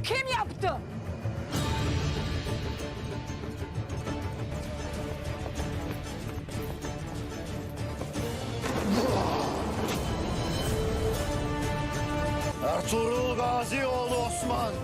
kim yaptı? Ertuğrul Gazioğlu Osman.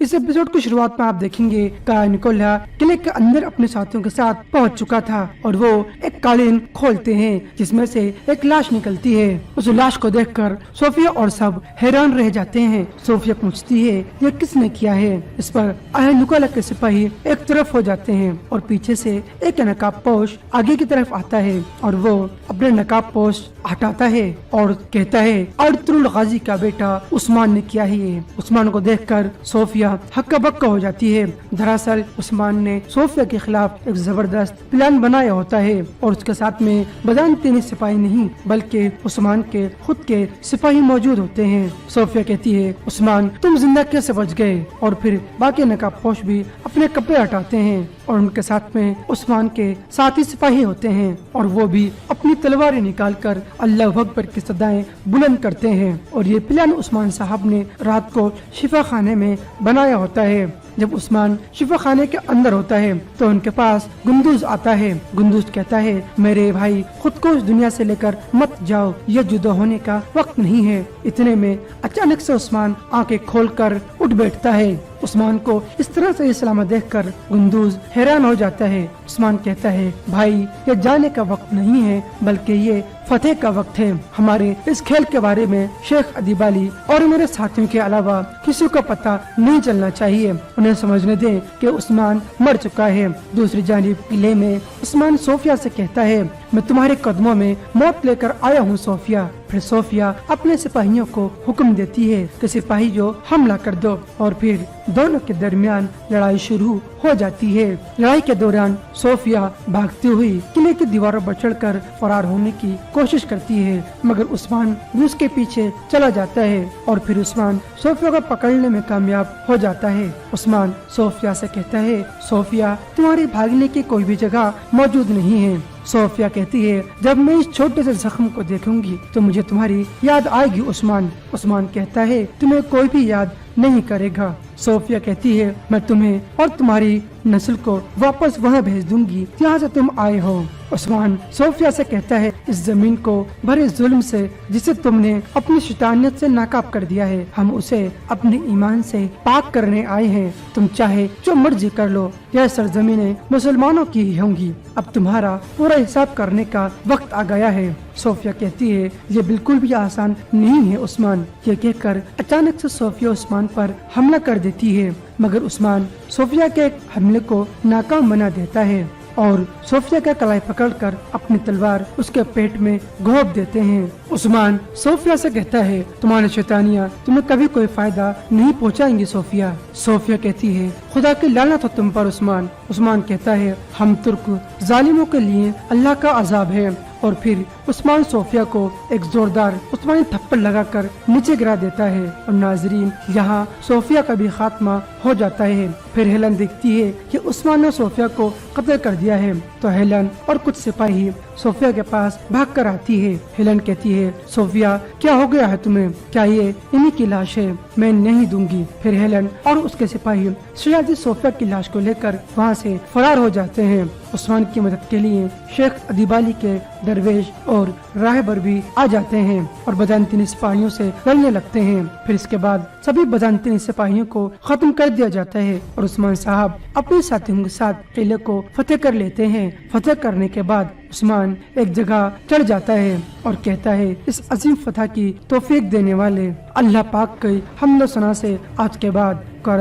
इस episode की शुरुआत में आप देखेंगे काया निकोला किले के अंदर अपने साथियों के साथ पहुंच चुका था और वो एक कालीन खोलते हैं जिसमें से एक लाश निकलती है। उस लाश को देखकर सोफिया और सब हैरान रह जाते हैं। सोफिया पूछती है ये किसने किया है। इस पर आया निकोला के सिपाही एक तरफ हो जाते हैं और पीछे से एक नकाबपोश आगे की तरफ आता है और वो अपने नकाबपोश हटाता है और कहता है अर्तुगरुल गाजी का बेटा उस्मान ने किया है ये। उस्मान को देखकर सोफिया हक्का बक्का हो जाती है। दरअसल उस्मान ने सोफिया के खिलाफ एक जबरदस्त प्लान बनाया होता है और उसके साथ में बजानतीनी सिपाही नहीं बल्कि उस्मान के खुद के सिपाही मौजूद होते हैं। सोफिया कहती है उस्मान तुम जिंदा कैसे बच गए। और फिर बाकी नकाबपोश भी अपने कपड़े हटाते हैं और उनके साथ में उस्मान के साथी सिपाही होते हैं और वो भी अपनी तलवारें निकालकर अल्लाह अकबर की सदाएं बुलंद करते हैं। और ये प्लान उस्मान साहब ने रात को शिफा खाने में बनाया होता है। जब उस्मान शिफा खाने के अंदर होता है तो उनके पास गुंदूज आता है। गुंदूज कहता है मेरे भाई खुद को इस दुनिया से लेकर मत जाओ, यह जुदा होने का वक्त नहीं है। इतने में अचानक से उस्मान आंखें खोलकर उठ बैठता है। उस्मान को इस तरह से सलामत देखकर गुंदूज हैरान हो जाता है। उस्मान कहता है भाई ये जाने का वक्त नहीं है बल्कि ये फतेह का वक्त है। हमारे इस खेल के बारे में शेख अदीब अली और मेरे साथियों के अलावा किसी को पता नहीं चलना चाहिए। उन्हें समझने दें कि उस्मान मर चुका है। दूसरी जानिब किले में उस्मान सोफिया से कहता है मैं तुम्हारे कदमों में मौत लेकर आया हूँ सोफिया। फिर सोफिया अपने सिपाहियों को हुक्म देती है कि सिपाही जो हमला कर दो और फिर दोनों के दरमियान लड़ाई शुरू हो जाती है। लड़ाई के दौरान सोफिया भागती हुई किले की दीवारों पर चढ़कर फरार होने की कोशिश करती है मगर उस्मान उसके पीछे चला जाता है और फिर उस्मान सोफिया को पकड़ने में कामयाब हो जाता है। उस्मान सोफिया से कहता है सोफिया तुम्हारी भागने की कोई भी जगह मौजूद नहीं है। सोफिया कहती है जब मैं इस छोटे से जख्म को देखूंगी तो मुझे तुम्हारी याद आएगी उस्मान। उस्मान कहता है तुम्हें कोई भी याद नहीं करेगा। सोफिया कहती है मैं तुम्हें और तुम्हारी नस्ल को वापस वहाँ भेज दूंगी जहाँ से तुम आए हो। उस्मान सोफिया से कहता है इस जमीन को भरे जुल्म से जिसे तुमने अपनी शैतानियत से नाकाब कर दिया है हम उसे अपने ईमान से पाक करने आए हैं। तुम चाहे जो मर्जी कर लो, यह सरजमीनें मुसलमानों की ही होंगी। अब तुम्हारा पूरा हिसाब करने का वक्त आ गया है। सोफिया कहती है ये बिल्कुल भी आसान नहीं है उस्मान। ये कहकर अचानक से सोफिया उस्मान पर हमला कर देती है मगर उस्मान सोफिया के हमले को नाकाम बना देता है और सोफिया का कलाई पकड़कर अपनी तलवार उसके पेट में घोंप देते हैं। उस्मान सोफिया से कहता है तुम्हारी शैतानियाँ तुम्हें कभी कोई फायदा नहीं पहुँचाएंगी सोफिया। सोफिया कहती है खुदा की लानत हो तुम पर उस्मान। उस्मान कहता है हम तुर्क जालिमों के लिए अल्लाह का अजाब है। और फिर उस्मान सोफिया को एक जोरदार उस्मानी थप्पड़ लगाकर नीचे गिरा देता है और नाजरीन यहाँ सोफिया का भी खात्मा हो जाता है। پھر ہیلن دیکھتی ہے کہ عثمان نے صوفیہ کو قتل کر دیا ہے تو ہیلن اور کچھ سپاہی صوفیہ کے پاس بھاگ کر آتی ہے۔ ہیلن کہتی ہے صوفیہ کیا ہو گیا ہے تمہیں؟ کیا یہ انہی کی لاش ہے؟ میں نہیں دوں گی۔ پھر ہیلن اور اس کے سپاہی شہزادی صوفیہ کی لاش کو لے کر وہاں سے فرار ہو جاتے ہیں۔ عثمان کی مدد کے لیے شیخ ادیبالی کے درویش اور راہبر بھی آ جاتے ہیں اور بزنطینی سپاہیوں سے لڑنے لگتے ہیں۔ پھر اس کے بعد سبھی بزنطینی سپاہیوں کو ختم کر دیا جاتا ہے اور عثمان صاحب اپنے ساتھیوں کے ساتھ قلعے کو فتح کر لیتے ہیں۔ فتح کرنے کے بعد عثمان ایک جگہ چڑھ جاتا ہے اور کہتا ہے اس عظیم فتح کی توفیق دینے والے اللہ پاک کی حمد و ثنا سے آج کے بعد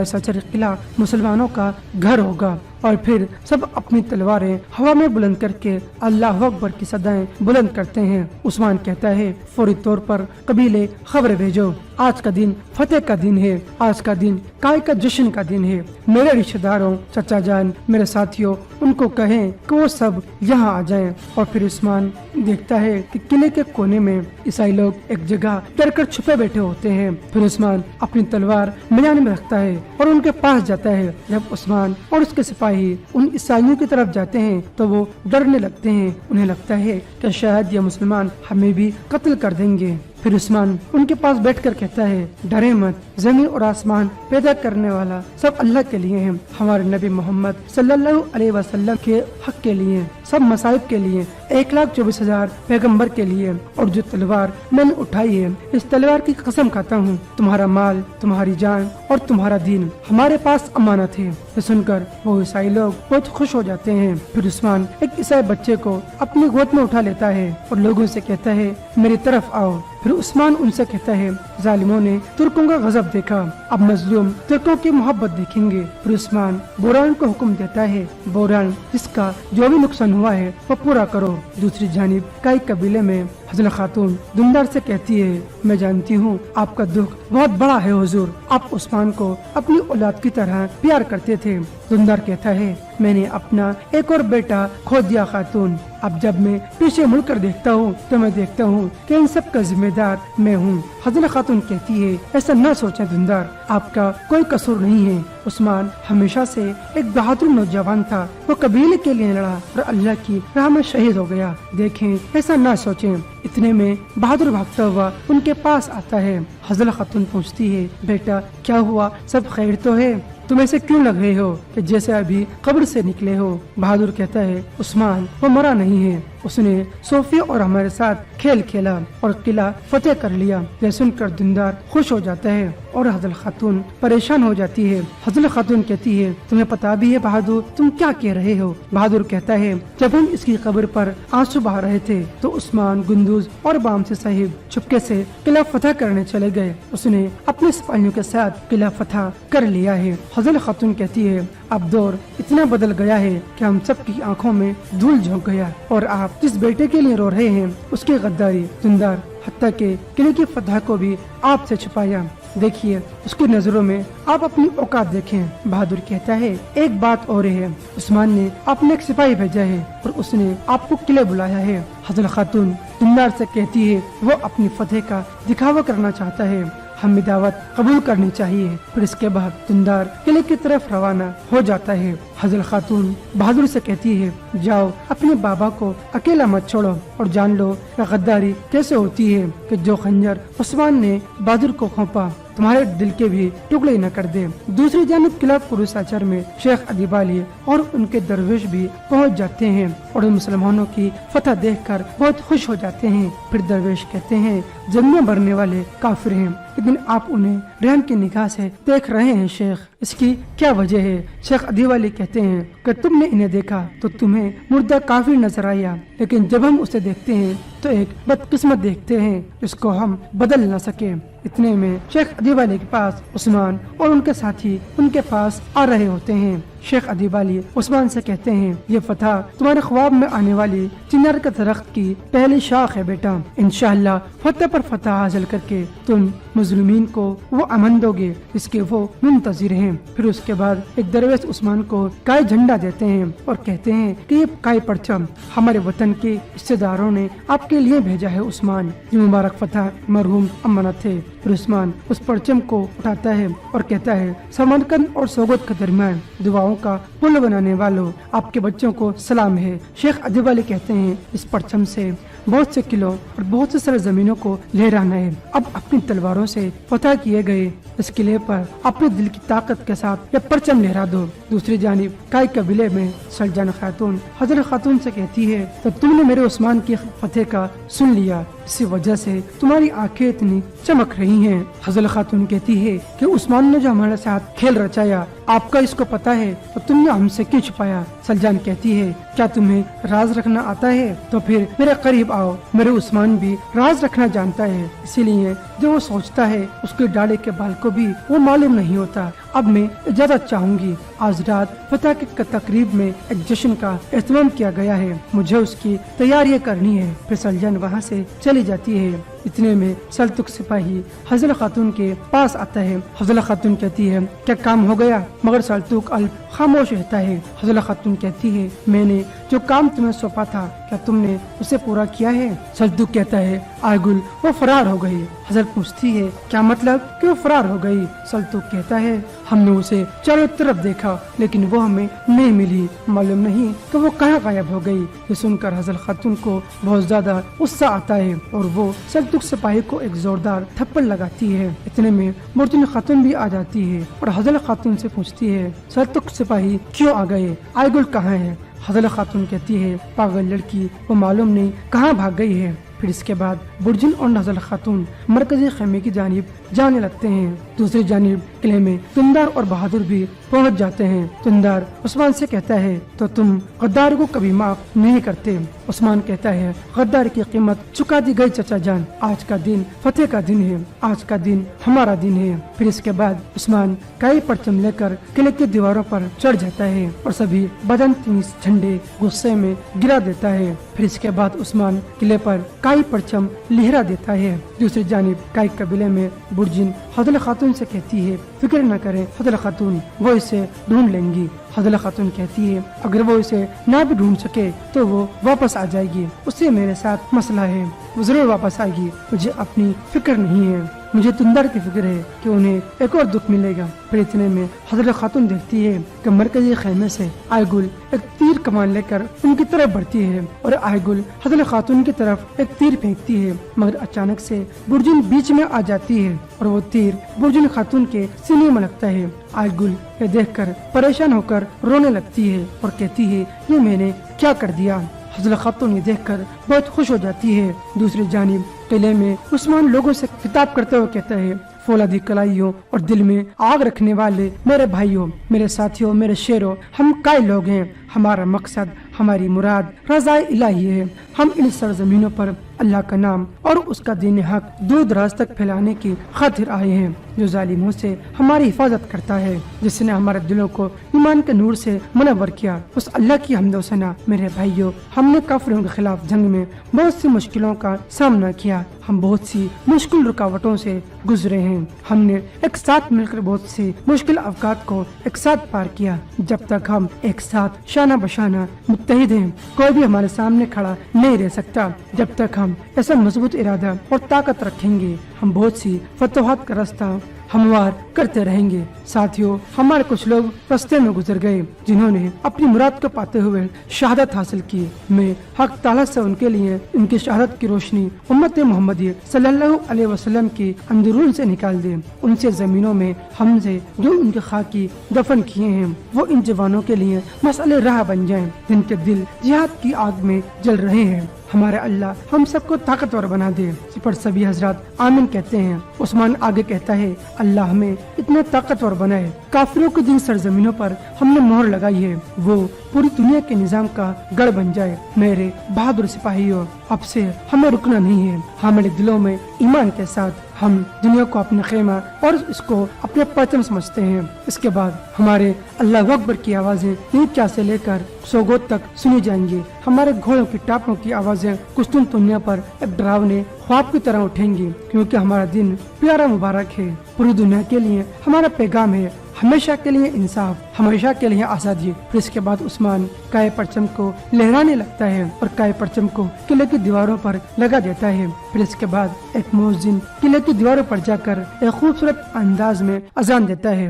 سچر قلعہ مسلمانوں کا گھر ہوگا۔ اور پھر سب اپنی تلواریں ہوا میں بلند کر کے اللہ اکبر کی صدائیں بلند کرتے ہیں۔ عثمان کہتا ہے فوری طور پر قبیلے خبر بھیجو، آج کا دن فتح کا دن ہے، آج کا دن کائے کا جشن کا دن ہے۔ میرے رشتہ داروں، چچا جان، میرے ساتھیوں، ان کو کہیں کہ وہ سب یہاں آ جائیں۔ اور پھر عثمان دیکھتا ہے کہ قلعے کے کونے میں عیسائی لوگ ایک جگہ ڈر کر چھپے بیٹھے ہوتے ہیں۔ پھر عثمان اپنی تلوار میدان میں رکھتا ہے اور ان کے پاس جاتا ہے۔ جب عثمان اور اس کے سپاہی ان عیسائیوں کی طرف جاتے ہیں تو وہ ڈرنے لگتے ہیں، انہیں لگتا ہے کہ شاید یہ مسلمان ہمیں بھی قتل کر دیں گے۔ پھر عثمان ان کے پاس بیٹھ کر کہتا ہے ڈرے مت، زمین اور آسمان پیدا کرنے والا سب اللہ کے لیے ہیں، ہمارے نبی محمد صلی اللہ علیہ وسلم کے حق کے لیے، سب مصائب کے لیے، 1,24,000 پیغمبر کے لیے۔ اور جو تلوار میں نے اٹھائی ہے اس تلوار کی قسم کھاتا ہوں، تمہارا مال، تمہاری جان اور تمہارا دین ہمارے پاس امانت ہے۔ یہ سن کر وہ عیسائی لوگ بہت خوش ہو جاتے ہیں۔ پھر عثمان ایک عیسائی بچے کو اپنی گود میں اٹھا لیتا ہے اور لوگوں سے کہتا ہے میری طرف آؤ۔ پھر عثمان ان سے کہتا ہے ظالموں نے ترکوں کا غضب دیکھا، اب مظلوم ترکوں کی محبت دیکھیں گے۔ پھر عثمان بوران کو حکم دیتا ہے بوران جس کا جو بھی نقصان ہوا ہے وہ پورا کرو۔ دوسری جانب کئی قبیلے میں حضرت خاتون دندار سے کہتی ہے میں جانتی ہوں آپ کا دکھ بہت بڑا ہے حضور، آپ عثمان کو اپنی اولاد کی طرح پیار کرتے تھے۔ دندار کہتا ہے میں نے اپنا ایک اور بیٹا کھو دیا خاتون، اب جب میں پیچھے مڑ کر دیکھتا ہوں تو میں دیکھتا ہوں کہ ان سب کا ذمہ دار میں ہوں۔ حضرت خاتون کہتی ہے ایسا نہ سوچیں دندار، آپ کا کوئی قصور نہیں ہے۔ عثمان ہمیشہ سے ایک بہادر نوجوان تھا، وہ قبیلے کے لیے لڑا اور اللہ کی راہ میں شہید ہو گیا، دیکھیں ایسا نہ سوچیں۔ اتنے میں بہادر بھاگتا ہوا ان کے پاس آتا ہے۔ حضرت خاتون پوچھتی ہے بیٹا کیا ہوا، سب خیر تو ہے؟ تم ایسے کیوں لگ رہے ہو کہ جیسے ابھی قبر سے نکلے ہو؟ بہادر کہتا ہے عثمان وہ مرا نہیں ہے، اس نے صوفیہ اور ہمارے ساتھ کھیل کھیلا اور قلعہ فتح کر لیا۔ یہ سن کر دندار خوش ہو جاتا ہے اور حضرت خاتون پریشان ہو جاتی ہے۔ حضرت خاتون کہتی ہے تمہیں پتا بھی ہے بہادر تم کیا کہہ رہے ہو؟ بہادر کہتا ہے جب ہم اس کی قبر پر آنسو بہا رہے تھے تو عثمان گندوز اور بامسی صاحب چپکے سے قلعہ فتح کرنے چلے گئے، اس نے اپنے سپاہیوں کے ساتھ قلعہ فتح کر لیا ہے۔ حضرت خاتون کہتی ہے اب دور اتنا بدل گیا ہے کہ ہم سب کی آنکھوں میں دھول جھونک گیا اور آپ جس بیٹے کے لیے رو رہے ہیں اس کی غداری دندار حتیٰ کہ قلعے کی فتح کو بھی آپ سے چھپایا، دیکھیے اس کی نظروں میں آپ اپنی اوقات دیکھیں۔ بہادر کہتا ہے ایک بات اور ہے، عثمان نے اپنے ایک سپاہی بھیجا ہے اور اس نے آپ کو قلعے بلایا ہے۔ حضرت خاتون دندار سے کہتی ہے وہ اپنی فتح کا دکھاوا کرنا چاہتا ہے، ہمیں دعوت قبول کرنی چاہیے۔ پھر اس کے بعد دندار قلعے کی طرف روانہ ہو جاتا ہے۔ حضرت خاتون بہادر سے کہتی ہے جاؤ اپنے بابا کو اکیلا مت چھوڑو اور جان لو کہ غداری کیسے ہوتی ہے، کہ جو خنجر عثمان نے بہادر کو کھونپا تمہارے دل کے بھی ٹکڑے نہ کر دے۔ دوسری جانب قلعہ قروساچر میں شیخ ادیبالی اور ان کے درویش بھی پہنچ جاتے ہیں اور مسلمانوں کی فتح دیکھ کر بہت خوش ہو جاتے ہیں۔ پھر درویش کہتے ہیں جنگ میں مرنے والے کافر ہیں لیکن آپ انہیں رحم کی نگاہ سے دیکھ رہے ہیں شیخ، اس کی کیا وجہ ہے؟ شیخ ادیبالی کہتے ہیں کہ تم نے انہیں دیکھا تو تمہیں مردہ کافر نظر آیا، لیکن جب ہم اسے دیکھتے ہیں تو ایک بدقسمت دیکھتے ہیں جس کو ہم بدل نہ سکے۔ اتنے میں شیخ ادیبالی کے پاس عثمان اور ان کے ساتھی ان کے پاس آ رہے ہوتے ہیں۔ शेख अदीब अली उस्मान से कहते हैं, ये फतह तुम्हारे ख्वाब में आने वाली चिनार के दरख्त की पहली शाख है बेटा। इंशाअल्लाह फतह पर फतह हासिल करके तुम मुजलिमीन को वो अमन दोगे जिसके वो मुंतजिर हैं। फिर उसके बाद एक दरवेश उस्मान को काय झंडा देते हैं और कहते हैं कि ये काय परचम हमारे वतन के रिश्तेदारों ने आपके लिए भेजा है उस्मान। ये मुबारक फतह मरहूम अमानत थे। फिर उस्मान उस परचम को उठाता है और कहता है, समरकंद और सोगत के दरमियान दुआओं का पुल बनाने वालों, आपके बच्चों को सलाम है। शेख अदीब अली कहते हैं, इस परचम से बहुत से किलों और बहुत से सरजमीनों को लहराना है। अब अपनी तलवारों से फतह किए गए इस किले पर अपने दिल की ताकत के साथ यह परचम लहरा दो। दूसरी जानिब काय कबीले में सलजान खातून हजरत खातून से कहती है, तो तुमने मेरे उस्मान की फतेह का सुन लिया, इसी वजह से तुम्हारी आंखें इतनी चमक रही हैं। हजरत खातून कहती है कि उस्मान ने जो हमारे साथ खेल रचाया आपका इसको पता है, तो तुमने हमसे क्यों छुपाया? सलजान कहती है, क्या तुम्हें राज रखना आता है? तो फिर मेरे करीब आओ, मेरे उस्मान भी राज रखना जानता है, इसीलिए जो वो सोचता है उसके डाले के बाल को भी वो मालूम नहीं होता। अब मैं इजाजत चाहूंगी। आज रात फतह की तकरीब में एक जश्न का एहतमाम किया गया है, मुझे उसकी तैयारियां करनी है। फिर सलजान वहाँ से चली जाती है। इतने में सल्तुक सिपाही हजरत खातून के पास आता है। हजरत खातून कहती है, क्या काम हो गया? मगर सल्तुक अल्प खामोश रहता है। हजरत खातून कहती है, मैंने जो काम तुम्हें सौंपा था क्या तुमने उसे पूरा किया है? सल्तुक कहता है, आगुल वो फरार हो गई। हजरत पूछती है, क्या मतलब कि वो फरार हो गई? सल्तुक कहता है, हमने उसे चारों तरफ देखा लेकिन वो हमें नहीं मिली, मालूम नहीं कि वो कहाँ गायब हो गई। ये सुनकर हजरत खातून को बहुत ज्यादा गुस्सा आता है और वो सल्तुक सिपाही को एक जोरदार थप्पड़ लगाती है। इतने में मुर्तिन खातून भी आ जाती है और हजरत खातून से पूछती है, सल्तुक सिपाही क्यों आ गए? आयगुल कहाँ है? हजरत खातून कहती है, पागल लड़की, वो मालूम नहीं कहाँ भाग गई है। फिर इसके बाद बुर्जिन और हजरत खातून मरकजी खेमे की जानिब जाने लगते हैं। दूसरी जानिब किले में तुंदार और बहादुर भी पहुंच जाते हैं। तुंदार उस्मान से कहता है, तो तुम गद्दार को कभी माफ नहीं करते? उस्मान कहता है, गद्दार की कीमत चुका दी गई चचा जान, आज का दिन फतेह का दिन है, आज का दिन हमारा दिन है। फिर इसके बाद उस्मान कई परचम लेकर किले की दीवारों पर चढ़ जाता है और सभी बदन तीस झंडे गुस्से में गिरा देता है। फिर इसके बाद उस्मान किले पर कई परचम लहरा देता है। दूसरी जानिब कई कबीले में बुर्जिन हजरत खातून से कहती है, फिक्र न करें हजरत खातून, वो इसे ढूंढ लेंगी। हजरत खातून कहती है, अगर वो इसे ना भी ढूंढ सके तो वो वापस आ जाएगी, उससे मेरे साथ मसला है, वो जरूर वापस आएगी, मुझे अपनी फिक्र नहीं है। मुझे तुंदार की फिक्र है कि उन्हें एक और दुख मिलेगा। फिर इतने में हजरत खातून देखती है कि मरकजी खेमे से आयगुल एक तीर कमान लेकर उनकी तरफ बढ़ती है और आयगुल हजरत खातून की तरफ एक तीर फेंकती है, मगर अचानक से बुर्जिन बीच में आ जाती है और वो तीर बुर्जिन खातून के सीने में लगता है। आयगुल ये देखकर परेशान होकर रोने लगती है और कहती है, ये मैंने क्या कर दिया? हजरत खातून ये देखकर बहुत खुश हो जाती है। दूसरी जानिब किले में उस्मान लोगों से खिताब करते हुए कहता है, फौलादी कलाइयों और दिल में आग रखने वाले मेरे भाइयों, मेरे साथियों, मेरे शेरों, हम काय लोग हैं। हमारा मकसद, हमारी मुराद रज़ाए इलाही है। हम इन सरजमीनों पर अल्लाह का नाम और उसका दीन हक दूर दराज तक फैलाने की खातिर आए हैं, जो जालिमों से हमारी हिफाजत करता है, जिसने हमारे दिलों को ईमान के नूर से मुनव्वर किया। उस अल्लाह की हम्द व सना। मेरे भाइयों, हमने काफिरों के खिलाफ जंग में बहुत सी मुश्किलों का सामना किया, हम बहुत सी मुश्किल रुकावटों से गुजरे हैं। हमने एक साथ मिलकर बहुत सी मुश्किल अवकात को एक साथ पार किया। जब तक हम एक साथ शाना बशाना मुत्तहिद हैं, कोई भी हमारे सामने खड़ा नहीं रह सकता। जब तक हम ऐसा मजबूत इरादा और ताकत रखेंगे, हम बहुत सी फतवाहत का रास्ता हमवार करते रहेंगे। साथियों, हमारे कुछ लोग रास्ते में गुजर गए जिन्होंने अपनी मुराद को पाते हुए शहादत हासिल की। मैं हक ताला से उनके लिए उनकी शहादत की रोशनी उम्मत मोहम्मदी सल्लल्लाहु अलैहि वसल्लम की अंदरून से निकाल दे। उनसे जमीनों में हमसे जो उनके खाकी दफन किए हैं, वो इन जवानों के लिए मसले राह बन जाएं, जिनके दिल जिहाद की आग में जल रहे हैं। हमारे अल्लाह हम सबको ताकतवर बना दे। इस पर सभी हजरात आमीन कहते हैं। उस्मान आगे कहता है, अल्लाह हमें इतने ताकतवर बनाए, काफिरों की जिन सरजमीनों पर हमने मोहर लगाई है वो पूरी दुनिया के निजाम का गढ़ बन जाए। मेरे बहादुर सिपाहियों, अब से हमें रुकना नहीं है। हमारे दिलों में ईमान के साथ हम दुनिया को अपना खेमा और इसको अपने परचम समझते हैं। इसके बाद हमारे अल्लाह अकबर की आवाजें नीचा से लेकर सोगोत तक सुनी जाएंगी। हमारे घोड़ों की टापों की आवाजें कुश्तुन दुनिया पर एक डरावने ख्वाब की तरह उठेंगी, क्योंकि हमारा दिन प्यारा मुबारक है। पूरी दुनिया के लिए हमारा पैगाम है, हमेशा के लिए इंसाफ, हमेशा के लिए आजादी। फिर इसके बाद उस्मान काए परचम को लहराने लगता है और काए परचम को किले की दीवारों पर लगा देता है। फिर इसके बाद एक मुअज्जिन किले की दीवारों पर जाकर एक खूबसूरत अंदाज में अजान देता है।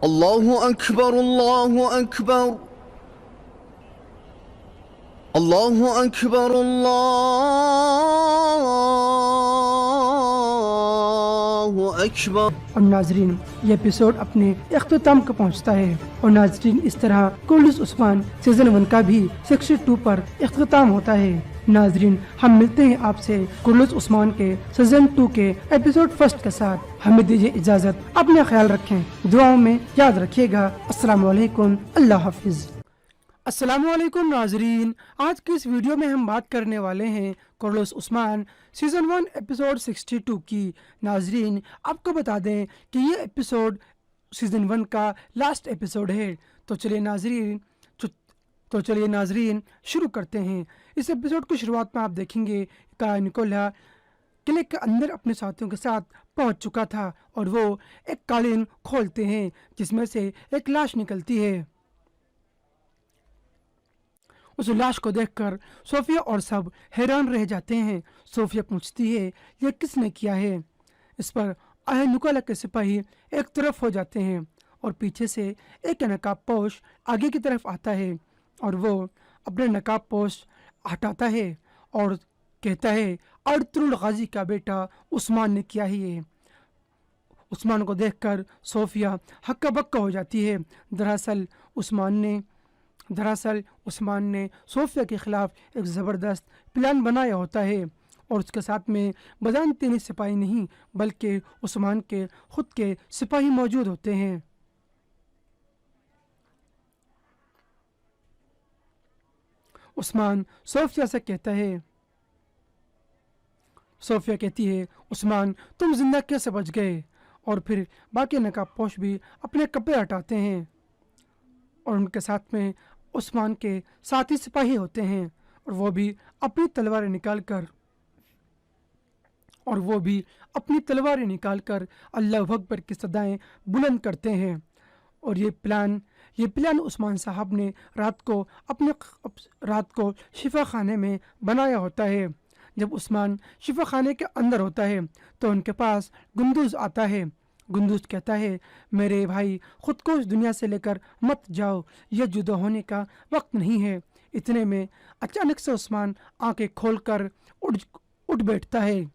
अल्लाहु अकबर, अल्लाहु अकबर, अल्लाहु अकबर, अल्लाहु अकबर। और नाजरीन, ये एपिसोड अपने इख्तिताम को पहुंचता है। और नाजरीन, इस तरह कुर्लुस उस्मान सीजन 1 का भी 62 पर इख्तिताम होता है। नाजरीन, हम मिलते हैं आपसे कुर्लुस उस्मान के सीजन 2 के एपिसोड 1 के साथ। हमें दीजिए इजाजत, अपना ख्याल रखें, दुआओं में याद रखिएगा। अस्सलाम वालेकुम, अल्लाह हाफिज। अस्सलाम वालेकुम नाजरीन, आज की इस वीडियो में हम बात करने वाले हैं कुर्लुस उस्मान सीजन 1 एपिसोड 62 की। नाजरीन, आपको बता दें कि ये एपिसोड सीजन 1 का लास्ट एपिसोड है। तो चलिए नाजरीन शुरू करते हैं। इस एपिसोड की शुरुआत में आप देखेंगे काया निकोला किले के अंदर अपने साथियों के साथ पहुंच चुका था और वो एक कालीन खोलते हैं जिसमें से एक लाश निकलती है। उस लाश को देखकर सोफिया और सब हैरान रह जाते हैं। सोफिया पूछती है ये किसने किया है। इस पर काया निकोला के सिपाही एक तरफ हो जाते हैं और पीछे से एक नकाबपोश आगे की तरफ आता है और वो अपने नकाबपोश हटाता है और कहता है अर्तुगरुल गाजी का बेटा उस्मान ने किया ही है। उस्मान को देखकर सोफिया हक्का बक्का हो जाती है। दरअसल उस्मान ने सोफिया के खिलाफ एक ज़बरदस्त प्लान बनाया होता है और उसके साथ में बजानतीनी सिपाही नहीं बल्कि उस्मान के खुद के सिपाही मौजूद होते हैं। उस्मान सोफिया से कहता है, सोफिया कहती है उस्मान तुम जिंदा कैसे बच गए। और फिर बाकी नकाबपोश भी अपने कपड़े हटाते हैं और उनके साथ में उस्मान के साथी सिपाही होते हैं और वो भी अपनी तलवारें निकाल कर अल्लाह अकबर की सदाएं बुलंद करते हैं। और ये प्लान उस्मान साहब ने रात को शिफा खाने में बनाया होता है। जब उस्मान शिफा खाने के अंदर होता है तो उनके पास गुंदुज आता है। गुंदुज कहता है मेरे भाई खुद को इस दुनिया से लेकर मत जाओ, यह जुदा होने का वक्त नहीं है। इतने में अचानक से उस्मान आंखें खोलकर उठ बैठता है।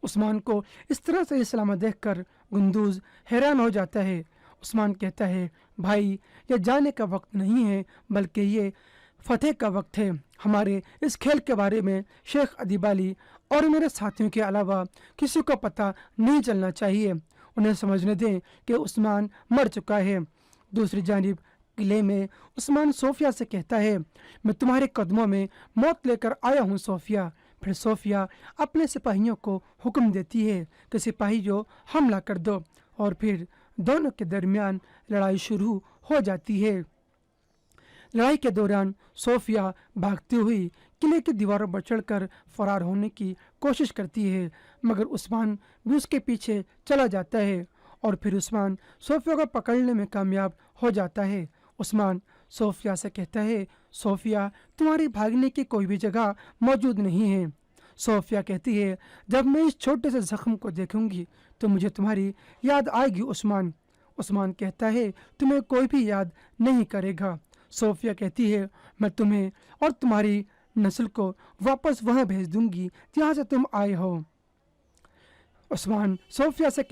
उस्मान को इस तरह से सलामत देखकर गुंदुज हैरान हो जाता है। उस्मान कहता है भाई यह जाने का वक्त नहीं है बल्कि ये फतेह का वक्त है। हमारे इस खेल के बारे में शेख अदीबाली और मेरे साथियों के अलावा किसी को पता नहीं चलना चाहिए। उन्हें समझने दें कि उस्मान मर चुका है। दूसरी जानिब किले में उस्मान सोफिया से कहता है मैं तुम्हारे कदमों में मौत लेकर आया हूँ सोफिया। फिर सोफिया अपने सिपाहियों को हुक्म देती है कि सिपाहियों हमला कर दो और फिर दोनों के दरमियान लड़ाई शुरू हो जाती है। लड़ाई के दौरान सोफिया भागती हुई किले की दीवारों पर चढ़कर फरार होने की कोशिश करती है, मगर उस्मान भी उसके पीछे चला जाता है और फिर उस्मान सोफिया को पकड़ने में कामयाब हो जाता है। उस्मान सोफिया से कहता है सोफिया तुम्हारी भागने की कोई भी जगह मौजूद नहीं है। सोफिया कहती है जब मैं इस छोटे से जख्म को देखूंगी तो मुझे तुम्हारी याद आएगी उस्मान। उस्मान कहता है तुम्हें कोई भी याद नहीं करेगा। सोफिया कहती है मैं तुम्हें और तुम्हारी नस्ल को वापस वहां भेज दूंगी जहां से तुम आए हो। उस्मान सोफिया से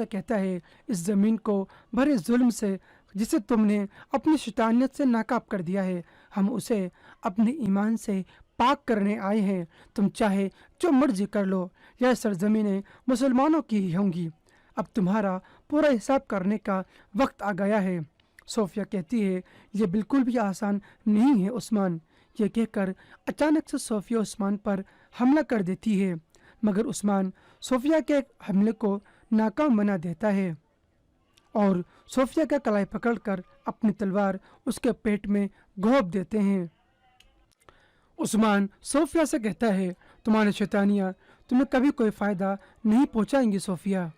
कहता है इस ज़मीन को भरे जुल्म से जिसे तुमने अपनी शैतानियत से नाकाब कर दिया है, हम उसे अपने ईमान से पाक करने आए हैं। तुम चाहे जो मर्जी कर लो, यह सरजमीनें मुसलमानों की ही होंगी। अब तुम्हारा पूरा हिसाब करने का वक्त आ गया है। सोफिया कहती है ये बिल्कुल भी आसान नहीं है उस्मान। ये कहकर अचानक से सोफिया उस्मान पर हमला कर देती है, मगर उस्मान सोफिया के हमले को नाकाम बना देता है और सोफिया का कलाई पकड़कर अपनी तलवार उसके पेट में घोंप देते हैं। उस्मान सोफिया से कहता है, तुम्हारी शैतानियाँ तुम्हें कभी कोई फ़ायदा नहीं पहुँचाएंगी सोफिया।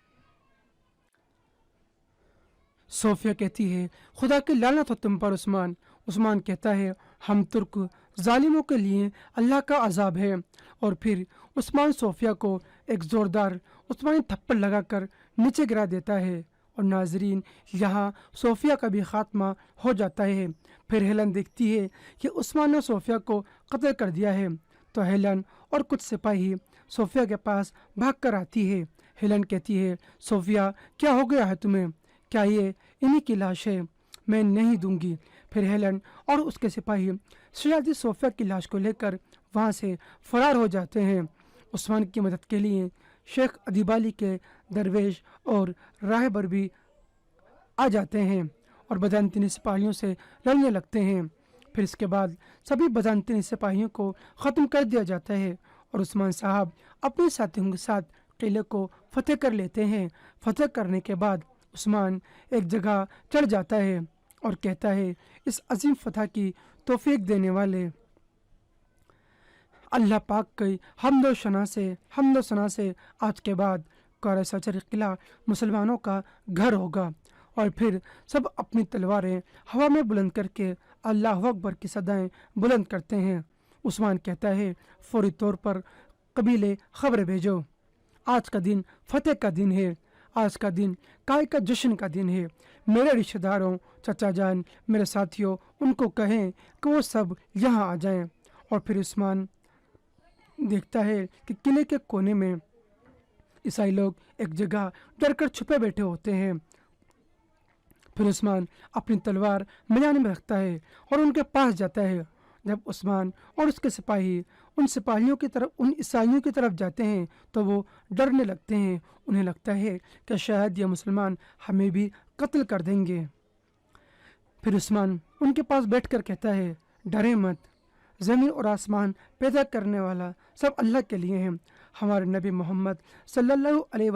सोफिया कहती है, खुदा की लानत हो तुम पर उस्मान। उस्मान कहता है, हम तुर्क जालिमों के लिए अल्लाह का अजाब है। और फिर उस्मान सोफिया को एक ज़ोरदार उस्मानी थप्पड़ लगाकर नीचे गिरा देता है और नाजरीन यहाँ सोफिया का भी खात्मा हो जाता है। फिर हेलन देखती है कि उस्मान ने सोफिया को कत्ल कर दिया है तो हेलन और कुछ सिपाही सोफिया के पास भाग कर आती है। हेलन कहती है, सोफिया क्या हो गया है तुम्हें? क्या ये इन्हीं की लाश है? मैं नहीं दूंगी। फिर हेलन और उसके सिपाही शहजादी सोफिया की लाश को लेकर वहाँ से फरार हो जाते हैं। उस्मान की मदद के लिए शेख अदीबाली के दरवेश और राहबर भी आ जाते हैं और बजानतीनी सिपाहियों से लड़ने लगते हैं। फिर इसके बाद सभी बजानतीनी सिपाहियों को ख़त्म कर दिया जाता है और उस्मान साहब अपने साथियों के साथ किले को फतेह कर लेते हैं। फतेह करने के बाद उस्मान एक जगह चढ़ जाता है और कहता है, इस अजीम फतह की तौफीक देने वाले अल्लाह पाक की हम्दो सना से आज के बाद क़ौर-ए-सजर किला मुसलमानों का घर होगा। और फिर सब अपनी तलवारें हवा में बुलंद करके अल्लाह अकबर की सदाएं बुलंद करते हैं। उस्मान कहता है, फौरी तौर पर कबीले खबर भेजो, आज का दिन फतेह का दिन है, आज का दिन काय का जश्न का दिन है। मेरे रिश्तेदारों, चचा जान, मेरे साथियों, उनको कहें कि वो सब यहाँ आ जाएं। और फिर उस्मान देखता है कि किले के कोने में ईसाई लोग एक जगह डर कर छुपे बैठे होते हैं। फिर उस्मान अपनी तलवार मैदान में रखता है और उनके पास जाता है। जब उस्मान और उसके सिपाही उन सिपाहियों की तरफ, उन ईसाइयों की तरफ जाते हैं तो वो डरने लगते हैं। उन्हें लगता है कि शायद ये मुसलमान हमें भी कत्ल कर देंगे। फिर उस्मान उनके पास बैठकर कहता है, डरे मत, ज़मीन और आसमान पैदा करने वाला सब अल्लाह के लिए हैं। हमारे नबी मोहम्मद सल्लल्लाहु अलैहि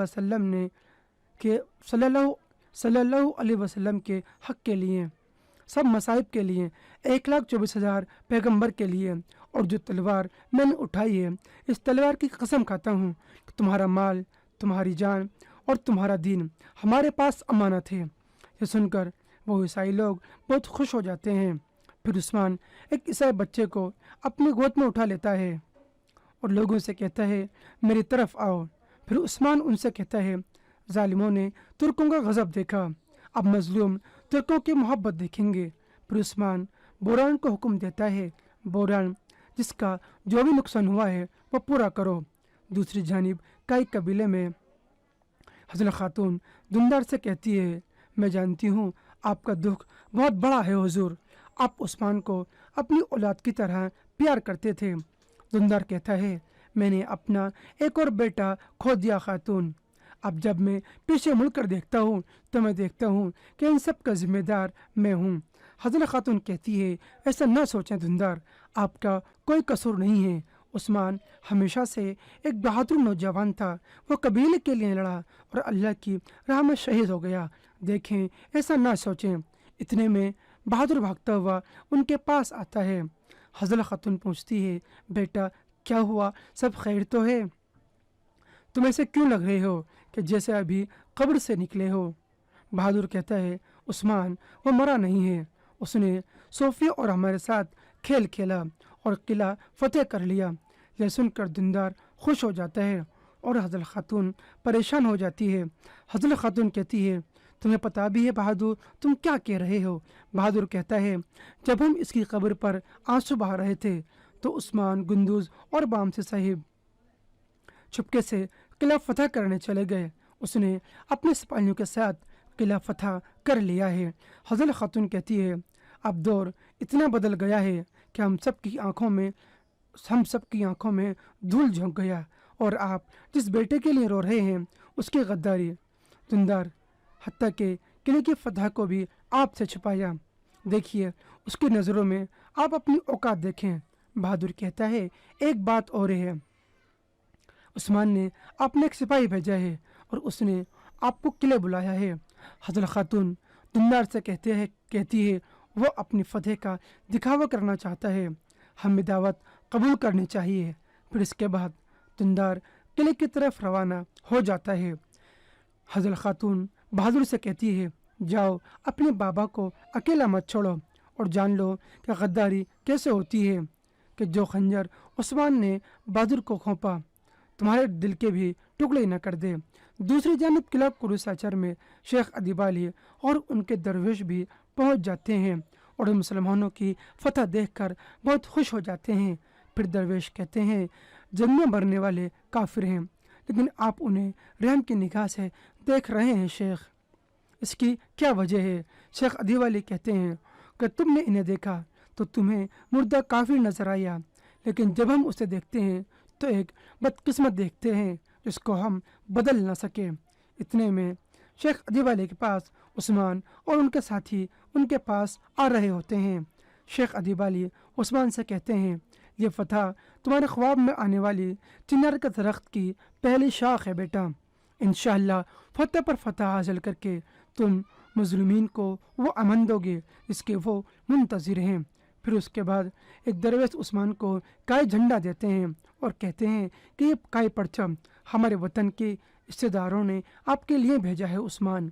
वसल्लम के हक़ के लिए, सब मसाइब के लिए, 1,24,000 पैगंबर के लिए। और जो तलवार मैंने उठाई है, इस तलवार की कसम खाता हूँ कि तुम्हारा माल, तुम्हारी जान और तुम्हारा दीन हमारे पास अमानत है। ये सुनकर वो ईसाई लोग बहुत खुश हो जाते हैं। फिर उस्मान एक ईसाई बच्चे को अपनी गोद में उठा लेता है और लोगों से कहता है, मेरी तरफ आओ। फिर उस्मान उनसे कहता है, जालिमों ने तुर्कों का गज़ब देखा, अब मजलूम तुर्कों की मोहब्बत देखेंगे। फिर उस्मान बोरान को हुक्म देता है, बोरान, जिसका जो भी नुकसान हुआ है वो पूरा करो। दूसरी जानिब कई कबीले में हज़रत खातून दुंदार से कहती है, मैं जानती हूँ आपका दुख बहुत बड़ा है हुजूर, आप उस्मान को अपनी औलाद की तरह प्यार करते थे। दुंदार कहता है, मैंने अपना एक और बेटा खो दिया खातून। अब जब मैं पीछे मुड़कर देखता हूँ तो मैं देखता हूँ कि इन सब का जिम्मेदार मैं हूँ। हज़रत खातून कहती है, ऐसा न सोचें दुंदार, आपका कोई कसूर नहीं है। उस्मान हमेशा से एक बहादुर नौजवान था, वो कबीले के लिए लड़ा और अल्लाह की राह में शहीद हो गया। देखें, ऐसा ना सोचें। इतने में बहादुर भागता हुआ उनके पास आता है। हज़रत खातून पूछती है, बेटा क्या हुआ, सब खैर तो है? तुम ऐसे क्यों लग रहे हो कि जैसे अभी कब्र से निकले हो? बहादुर कहता है, उस्मान वो मरा नहीं है, उसने सोफिया और हमारे साथ खेल खेला और किला फतेह कर लिया। यह सुनकर दुंदार खुश हो जाता है और हज़रत खातून परेशान हो जाती है। हज़रत खातून कहती है, तुम्हें पता भी है बहादुर तुम क्या कह रहे हो? बहादुर कहता है, जब हम इसकी कब्र पर आंसू बहा रहे थे तो उस्मान, गुंदूज और बामसी साहिब चुपके से किला फतह करने चले गए। उसने अपने सिपाहियों के साथ किला फतह कर लिया है। हज़रत खातून कहती है, अब दौर इतना बदल गया है कि हम सब की आंखों में धूल झोंक गया और आप जिस बेटे के लिए रो रहे हैं उसकी गद्दारी, दुंदार हत्या के किले की फतह को भी आपसे छुपाया। देखिए, उसकी नज़रों में आप अपनी औकात देखें। बहादुर कहता है, एक बात और है। عثمان نے اپنے ایک سپاہی بھیجا ہے اور اس نے آپ کو قلعے بلایا ہے۔ حضرت خاتون دندار سے کہتی ہے وہ اپنی فتح کا دکھاوا کرنا چاہتا ہے، ہمیں دعوت قبول کرنی چاہیے۔ پھر اس کے بعد دندار قلعے کی طرف روانہ ہو جاتا ہے۔ حضرت خاتون بہادر سے کہتی ہے جاؤ اپنے بابا کو اکیلا مت چھوڑو اور جان لو کہ غداری کیسے ہوتی ہے، کہ جو خنجر عثمان نے بہادر کو کھونپا تمہارے دل کے بھی ٹکڑے نہ کر دے۔ دوسری جانب قلعہ قرصاچر میں شیخ ادیب علی اور ان کے درویش بھی پہنچ جاتے ہیں اور مسلمانوں کی فتح دیکھ کر بہت خوش ہو جاتے ہیں۔ پھر درویش کہتے ہیں جنگ میں مرنے والے کافر ہیں لیکن آپ انہیں رحم کی نگاہ سے دیکھ رہے ہیں شیخ، اس کی کیا وجہ ہے؟ شیخ ادیب علی کہتے ہیں کہ تم نے انہیں دیکھا تو تمہیں مردہ کافر نظر آیا، لیکن جب ہم اسے دیکھتے ہیں تو ایک بدقسمت دیکھتے ہیں جس کو ہم بدل نہ سکے۔ اتنے میں شیخ ادیب علی کے پاس عثمان اور ان کے ساتھی ان کے پاس آ رہے ہوتے ہیں۔ شیخ ادیب علی عثمان سے کہتے ہیں یہ فتح تمہارے خواب میں آنے والی چنار کے درخت کی پہلی شاخ ہے بیٹا، انشاءاللہ فتح پر فتح حاصل کر کے تم مظلومین کو وہ امن دو گے جس کے وہ منتظر ہیں۔ پھر اس کے بعد ایک درویش عثمان کو کائے جھنڈا دیتے ہیں اور کہتے ہیں کہ یہ کائے پرچم ہمارے وطن کے رشتہ داروں نے آپ کے لیے بھیجا ہے عثمان،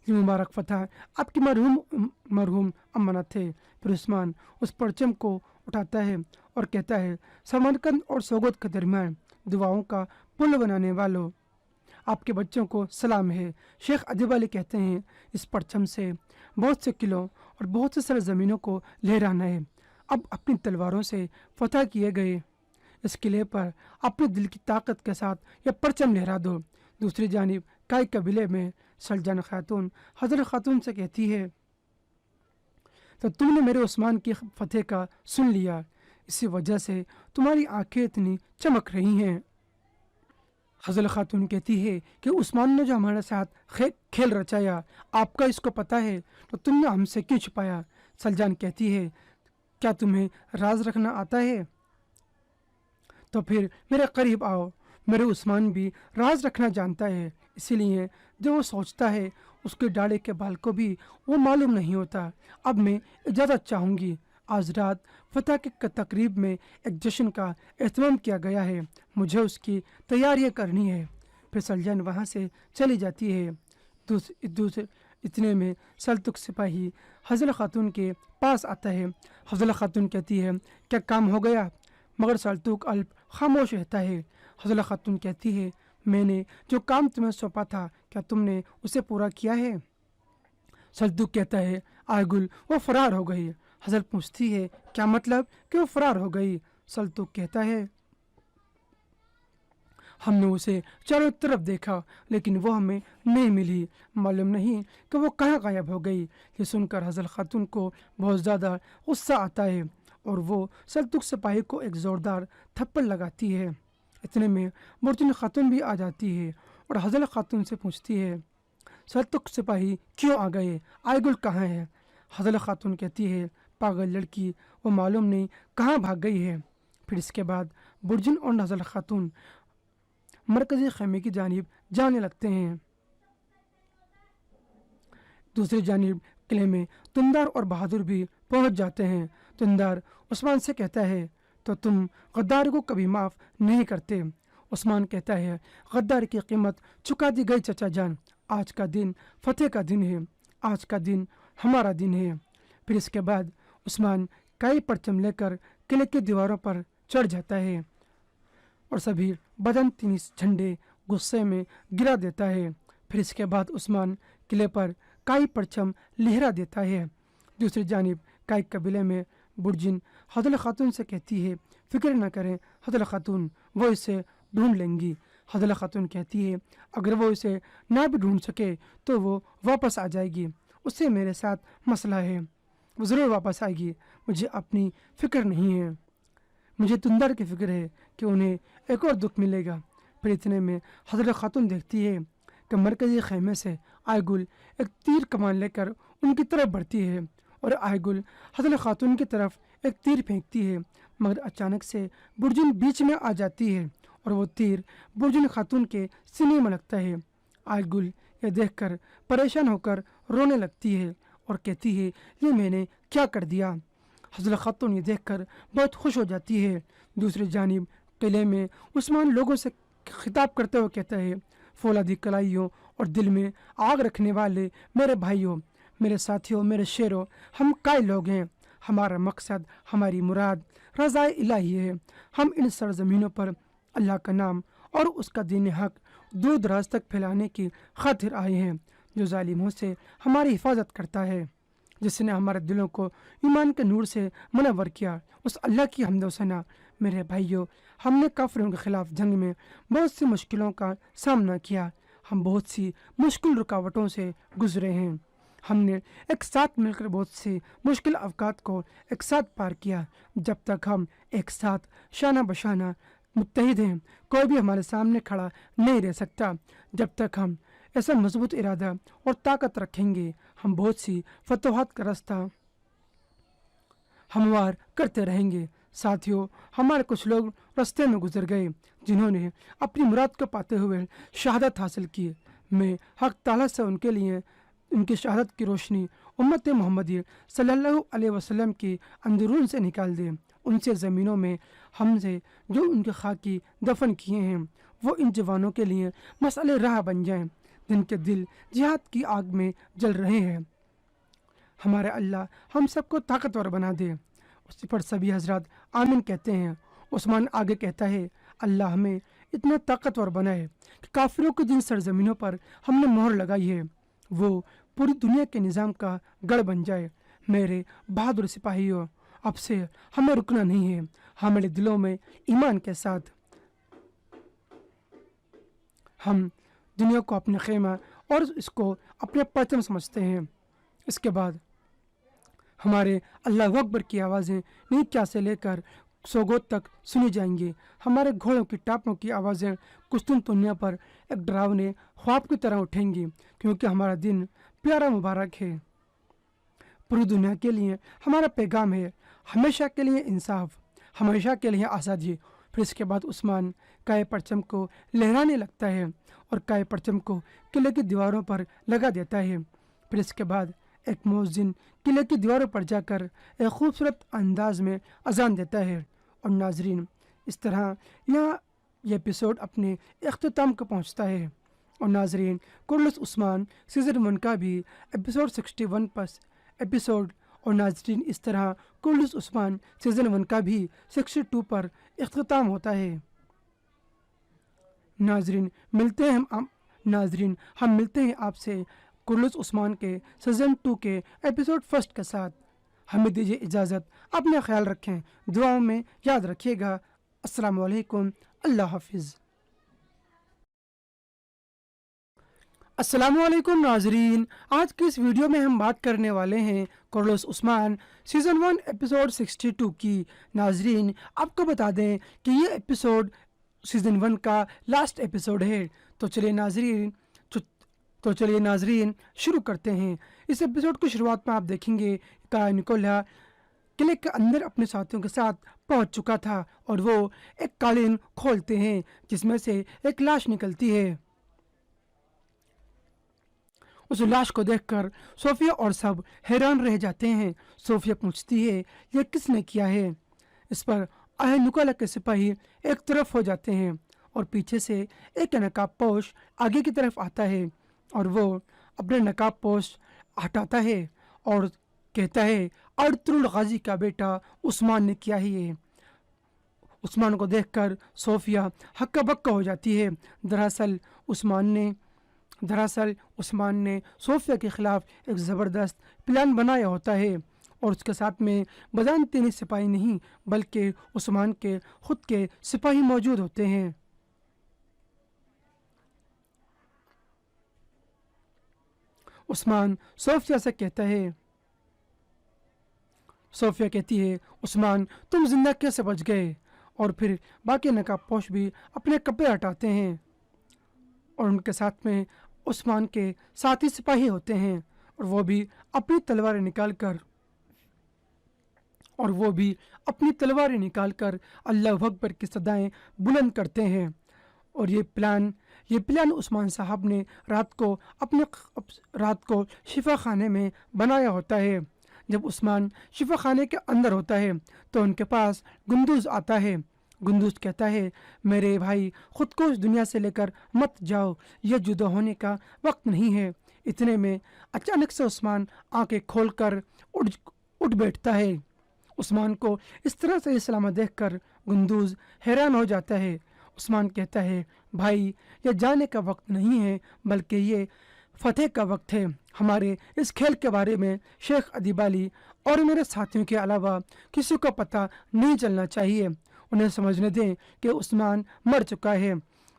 یہ مبارک فتح آپ کی مرحوم امانت ہے۔ پھر عثمان اس پرچم کو اٹھاتا ہے اور کہتا ہے سمرقند اور سوگوت کے درمیان دعاؤں کا پل بنانے والوں، آپ کے بچوں کو سلام ہے۔ شیخ ادیب علی کہتے ہیں اس پرچم سے بہت سے قلعوں اور بہت سے سرزمینوں کو لہرانا ہے، اب اپنی تلواروں سے فتح کیے گئے اس قلعے پر اپنے دل کی طاقت کے ساتھ یہ پرچم لہرا دو۔ دوسری جانب کائی قبیلے میں سلجان خاتون حضرت خاتون سے کہتی ہے تو تم نے میرے عثمان کی فتح کا سن لیا، اسی وجہ سے تمہاری آنکھیں اتنی چمک رہی ہیں۔ حضرت خاتون کہتی ہے کہ عثمان نے جو ہمارے ساتھ کھیل رچایا آپ کا اس کو پتہ ہے تو تم نے ہم سے کیوں چھپایا؟ سلجان کہتی ہے کیا تمہیں راز رکھنا آتا ہے؟ تو پھر میرے قریب آؤ، میرے عثمان بھی راز رکھنا جانتا ہے، اسی لیے جو وہ سوچتا ہے اس کے ڈاڑے کے بال کو بھی وہ معلوم نہیں ہوتا۔ اب میں اجازت چاہوں گی، آج رات فتح کی تقریب میں ایک جشن کا اہتمام کیا گیا ہے، مجھے اس کی تیاریاں کرنی ہے۔ پھر سلجان وہاں سے چلی جاتی ہے۔ اتنے میں سلطق سپاہی حضرت خاتون کے پاس آتا ہے۔ حضرت خاتون کہتی ہے کیا کام ہو گیا؟ مگر سلطوق الپ خاموش رہتا ہے۔ حضرت خاتون کہتی ہے میں نے جو کام تمہیں سونپا تھا کیا تم نے اسے پورا کیا ہے؟ سلطوق کہتا ہے آئے گل وہ فرار ہو گئی۔ حضرت پوچھتی ہے کیا مطلب کہ وہ فرار ہو گئی؟ سلطوق کہتا ہے ہم نے اسے چاروں طرف دیکھا لیکن وہ ہمیں نہیں ملی، معلوم نہیں کہ وہ کہاں غائب ہو گئی۔ یہ سن کر حضرت خاتون کو بہت زیادہ غصہ آتا ہے اور وہ سلطوق سپاہی کو ایک زوردار تھپڑ لگاتی ہے۔ اتنے میں مرجن خاتون بھی آ جاتی ہے اور حضرت خاتون سے پوچھتی ہے سلطوق سپاہی کیوں آ گئے؟ آئے گل کہاں ہے؟ حضرت خاتون کہتی ہے پاگل لڑکی، وہ معلوم نہیں کہاں بھاگ گئی ہے۔ پھر اس کے بعد برجن اور حضرت خاتون مرکزی خیمے کی جانب جانے لگتے ہیں۔ دوسری جانب قلعے میں دندار اور بہادر بھی پہنچ جاتے ہیں۔ دندار عثمان سے کہتا ہے تو تم غدار کو کبھی معاف نہیں کرتے؟ عثمان کہتا ہے غدار کی قیمت چکا دی گئی چچا جان، آج کا دن فتح کا دن ہے، آج کا دن ہمارا دن ہے۔ پھر اس کے بعد عثمان کئی پرچم لے کر قلعے کی دیواروں پر چڑھ جاتا ہے اور سبھی بدن تنیس جھنڈے غصے میں گرا دیتا ہے۔ پھر اس کے بعد عثمان قلعے پر کئی پرچم لہرا دیتا ہے۔ دوسری جانب کئی قبیلے میں برجن حضرت خاتون سے کہتی ہے فکر نہ کریں حضرت خاتون، وہ اسے ڈھونڈ لیں گی۔ حضرت خاتون کہتی ہے اگر وہ اسے نہ بھی ڈھونڈ سکے تو وہ واپس آ جائے گی، اس سے میرے ساتھ مسئلہ ہے، وہ ضرور واپس آئے گی، مجھے اپنی فکر نہیں ہے، مجھے دندار کی فکر ہے کہ انہیں ایک اور دکھ ملے گا۔ پھر اتنے میں حضرت خاتون دیکھتی ہے کہ مرکزی خیمے سے آئے گل ایک تیر کمان لے کر ان کی طرف بڑھتی ہے اور آئے گل حضرت خاتون کی طرف ایک تیر پھینکتی ہے، مگر اچانک سے برجن بیچ میں آ جاتی ہے اور وہ تیر برجن خاتون کے سینے میں لگتا ہے۔ آل گل یہ دیکھ کر پریشان ہو کر رونے لگتی ہے اور کہتی ہے یہ میں نے کیا کر دیا۔ حضرت خاتون یہ دیکھ کر بہت خوش ہو جاتی ہے۔ دوسری جانب قلعے میں عثمان لوگوں سے خطاب کرتے ہوئے کہتا ہے، فولادی کلائیوں اور دل میں آگ رکھنے والے میرے بھائیوں، میرے ساتھیوں، میرے شیروں، ہم کائے لوگ ہیں۔ ہمارا مقصد، ہماری مراد رضا الہی ہے۔ ہم ان سرزمینوں پر اللہ کا نام اور اس کا دین حق دور دراز تک پھیلانے کی خاطر آئے ہیں، جو ظالموں سے ہماری حفاظت کرتا ہے، جس نے ہمارے دلوں کو ایمان کے نور سے منور کیا۔ اس اللہ کی حمد و ثنا۔ میرے بھائیوں، ہم نے کافروں کے خلاف جنگ میں بہت سی مشکلوں کا سامنا کیا۔ ہم بہت سی مشکل رکاوٹوں سے گزرے ہیں۔ ہم نے ایک ساتھ مل کر بہت سے مشکل اوقات کو ایک ساتھ پار کیا۔ جب تک ہم ایک ساتھ شانہ بشانہ متحد ہیں، کوئی بھی ہمارے سامنے کھڑا نہیں رہ سکتا۔ جب تک ہم ایسا مضبوط ارادہ اور طاقت رکھیں گے، ہم بہت سی فتوحات کا راستہ ہموار کرتے رہیں گے۔ ساتھیوں، ہمارے کچھ لوگ راستے میں گزر گئے جنہوں نے اپنی مراد کو پاتے ہوئے شہادت حاصل کی۔ میں حق تعالیٰ سے ان کے لیے ان کی شہادت کی روشنی امت محمدی صلی اللہ علیہ وسلم کی اندرون سے نکال دے۔ ان سے زمینوں میں ہم سے جو ان کے خاکی دفن کیے ہیں، وہ ان جوانوں کے لیے مسئلے راہ بن جائیں جن کے دل جہاد کی آگ میں جل رہے ہیں۔ ہمارے اللہ ہم سب کو طاقتور بنا دے۔ اسی پر سبھی حضرات آمین کہتے ہیں۔ عثمان آگے کہتا ہے، اللہ ہمیں اتنا طاقتور بنائے کہ کافروں کی جن سرزمینوں پر ہم نے مہر لگائی ہے وہ پوری دنیا کے نظام کا گڑھ بن جائے۔ میرے بہادر سپاہیوں، اب سے ہمیں رکنا نہیں ہے۔ ہمارے دلوں میں ایمان کے ساتھ ہم دنیا کو اپنا خیمہ اور اس کو اپنے پرچم سمجھتے ہیں۔ اس کے بعد ہمارے اللہ اکبر کی آوازیں نیچا سے لے کر سوگوت تک سنی جائیں گی۔ ہمارے گھوڑوں کی ٹاپوں کی آوازیں قسطنطنیہ پر ایک ڈراونے خواب کی طرح اٹھیں گی، کیونکہ ہمارا دن پیارا مبارک ہے۔ پوری دنیا کے لیے ہمارا پیغام ہے، ہمیشہ کے لیے انصاف، ہمیشہ کے لیے آزادی۔ پھر اس کے بعد عثمان کائے پرچم کو لہرانے لگتا ہے اور کائے پرچم کو قلعے کی دیواروں پر لگا دیتا ہے۔ پھر اس کے بعد ایک مؤذن قلعے کی دیواروں پر جا کر ایک خوبصورت انداز میں اذان دیتا ہے۔ اور ناظرین، اس طرح یہاں یہ ایپیسوڈ اپنے اختتام کو پہنچتا ہے۔ اور ناظرین، کورلس عثمان سیزن 1 کا بھی ایپیسوڈ 61 پر ایپیسوڈ، اور ناظرین اس طرح کورلس عثمان سیزن 1 کا بھی 62 پر اختتام ہوتا ہے۔ ناظرین ہم ملتے ہیں آپ سے کورلس عثمان کے سیزن 2 کے ایپیسوڈ 1 کے ساتھ۔ ہمیں دیجیے اجازت، اپنا خیال رکھیں، دعاؤں میں یاد رکھیے گا۔ السلام علیکم، اللہ حافظ۔ السلام علیکم ناظرین، آج کی اس ویڈیو میں ہم بات کرنے والے ہیں کورلس عثمان سیزن 1 ایپیسوڈ 62 کی۔ ناظرین، آپ کو بتا دیں کہ یہ ایپیسوڈ سیزن 1 کا لاسٹ ایپیسوڈ ہے۔ تو چلیے ناظرین شروع کرتے ہیں۔ اس ایپیسوڈ کی شروعات میں آپ دیکھیں گے کہ نکولا قلعے کے اندر اپنے ساتھیوں کے ساتھ پہنچ چکا تھا اور وہ ایک قالین کھولتے ہیں جس میں سے ایک لاش نکلتی ہے۔ اس لاش کو دیکھ کر صوفیہ اور سب حیران رہ جاتے ہیں۔ صوفیہ پوچھتی ہے یہ کس نے کیا ہے؟ اس پر نکولا کے سپاہی ایک طرف ہو جاتے ہیں اور پیچھے سے ایک نقاب پوش آگے کی طرف آتا ہے اور وہ اپنے نقاب پوش ہٹاتا ہے اور کہتا ہے ارطغرل غازی کا بیٹا عثمان نے کیا ہی ہے۔ عثمان کو دیکھ کر صوفیہ ہکا بکا ہو جاتی ہے۔ دراصل عثمان نے صوفیہ کے خلاف ایک زبردست پلان بنایا ہوتا ہے اور اس کے ساتھ میں بزانطینی سپاہی نہیں بلکہ عثمان کے خود کے سپاہی موجود ہوتے ہیں۔ عثمان صوفیہ سے کہتا ہے، صوفیہ کہتی ہے عثمان تم زندہ کیسے بچ گئے؟ اور پھر باقی نقاب پوش بھی اپنے کپڑے ہٹاتے ہیں اور ان کے ساتھ میں عثمان کے ساتھی سپاہی ہوتے ہیں اور وہ بھی اپنی تلواریں نکال کر اور وہ بھی اپنی تلواریں نکال کر اللہ اکبر کی صدائیں بلند کرتے ہیں۔ اور یہ پلان عثمان صاحب نے رات کو شفا خانے میں بنایا ہوتا ہے۔ جب عثمان شفا خانے کے اندر ہوتا ہے تو ان کے پاس گندوز آتا ہے۔ گندوز کہتا ہے میرے بھائی خود کو اس دنیا سے لے کر مت جاؤ، یہ جدا ہونے کا وقت نہیں ہے۔ اتنے میں اچانک سے عثمان آنکھیں کھول کر اٹھ بیٹھتا ہے۔ عثمان کو اس طرح سے سلامت دیکھ کر گندوز حیران ہو جاتا ہے۔ عثمان کہتا ہے بھائی یہ جانے کا وقت نہیں ہے بلکہ یہ فتح کا وقت ہے۔ ہمارے اس کھیل کے بارے میں شیخ ادیب علی اور میرے ساتھیوں کے علاوہ کسی کو پتہ نہیں چلنا چاہیے۔ انہیں سمجھنے دیں کہ عثمان مر چکا ہے۔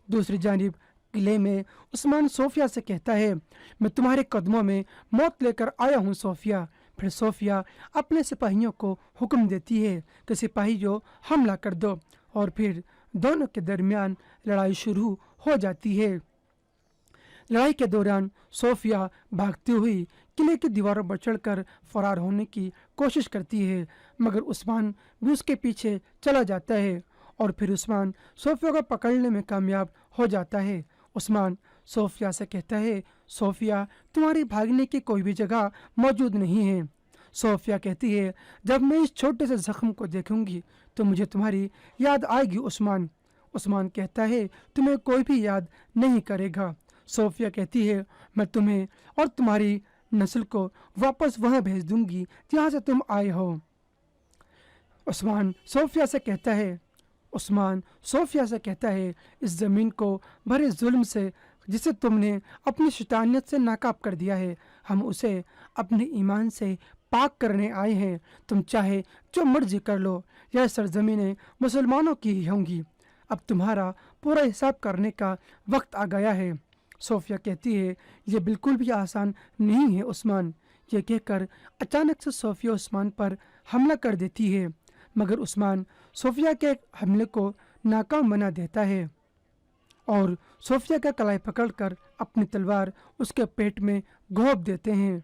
دوسری جانب قلعے میں عثمان صوفیہ سے کہتا ہے میں تمہارے قدموں میں موت لے کر آیا ہوں صوفیہ۔ پھر صوفیہ اپنے سپاہیوں کو حکم دیتی ہے کہ سپاہیوں حملہ کر دو، اور پھر دونوں کے درمیان لڑائی شروع ہو جاتی ہے۔ لڑائی کے دوران صوفیہ بھاگتی ہوئی قلعے کی دیواروں پر چڑھ کر فرار ہونے کی کوشش کرتی ہے، مگر عثمان بھی اس کے پیچھے چلا جاتا ہے، اور پھر عثمان صوفیہ کو پکڑنے میں کامیاب ہو جاتا ہے۔ عثمان صوفیہ سے کہتا ہے صوفیہ تمہاری بھاگنے کی کوئی بھی جگہ موجود نہیں ہے۔ صوفیہ کہتی ہے جب میں اس چھوٹے سے زخم کو دیکھوں گی تو مجھے تمہاری یاد آئے گی عثمان۔ عثمان کہتا ہے تمہیں کوئی بھی یاد نہیں کرے گا۔ صوفیہ کہتی ہے میں تمہیں اور تمہاری نسل کو واپس وہاں بھیج دوں گی جہاں سے تم آئے ہو۔ عثمان صوفیہ سے کہتا ہے اس زمین کو بھرے ظلم سے جسے تم نے اپنی شیطانیت سے ناکاب کر دیا ہے، ہم اسے اپنے ایمان سے پاک کرنے آئے ہیں۔ تم چاہے جو مرضی کر لو، یہ سرزمینیں مسلمانوں کی ہی ہوں گی۔ اب تمہارا پورا حساب کرنے کا وقت آ گیا ہے۔ صوفیہ کہتی ہے یہ بالکل بھی آسان نہیں ہے عثمان۔ یہ کہہ کر اچانک سے صوفیہ عثمان پر حملہ کر دیتی ہے، مگر عثمان صوفیہ کے حملے کو ناکام بنا دیتا ہے اور صوفیہ کا کلائی پکڑ کر اپنی تلوار اس کے پیٹ میں گھونپ دیتے ہیں۔